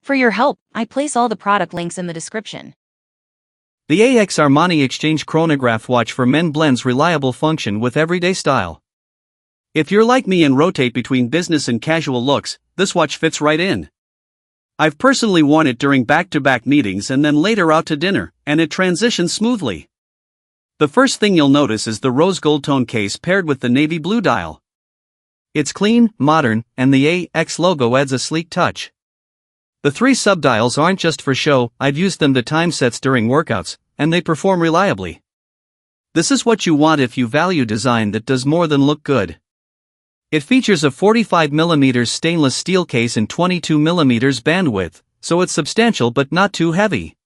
For your help, I place all the product links in the description. The Armani Exchange Chronograph watch for men blends reliable function with everyday style. If you're like me and rotate between business and casual looks, this watch fits right in. I've personally worn it during back-to-back meetings and then later out to dinner, and it transitions smoothly. The first thing you'll notice is the rose gold tone case paired with the navy blue dial. It's clean, modern, and the AX logo adds a sleek touch. The 3 subdials aren't just for show, I've used them to time sets during workouts, and they perform reliably. This is what you want if you value design that does more than look good. It features a 45mm stainless steel case and 22mm bandwidth, so it's substantial but not too heavy.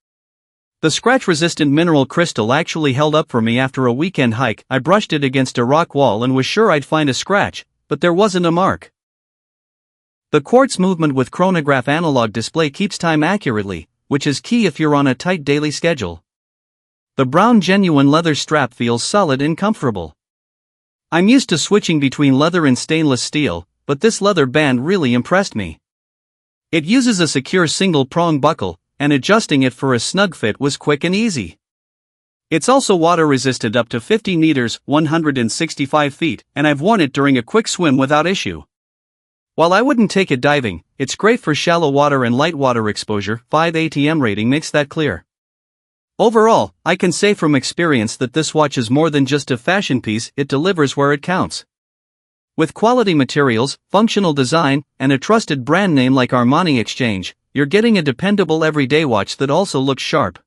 The scratch-resistant mineral crystal actually held up for me after a weekend hike. I brushed it against a rock wall and was sure I'd find a scratch, but there wasn't a mark. The quartz movement with chronograph analog display keeps time accurately, which is key if you're on a tight daily schedule. The brown genuine leather strap feels solid and comfortable. I'm used to switching between leather and stainless steel, but this leather band really impressed me. It uses a secure single-prong buckle, and adjusting it for a snug fit was quick and easy. It's also water-resistant up to 50 meters, 165 feet, and I've worn it during a quick swim without issue. While I wouldn't take it diving, it's great for shallow water and light water exposure. 5 ATM rating makes that clear. Overall, I can say from experience that this watch is more than just a fashion piece, it delivers where it counts. With quality materials, functional design, and a trusted brand name like Armani Exchange, you're getting a dependable everyday watch that also looks sharp.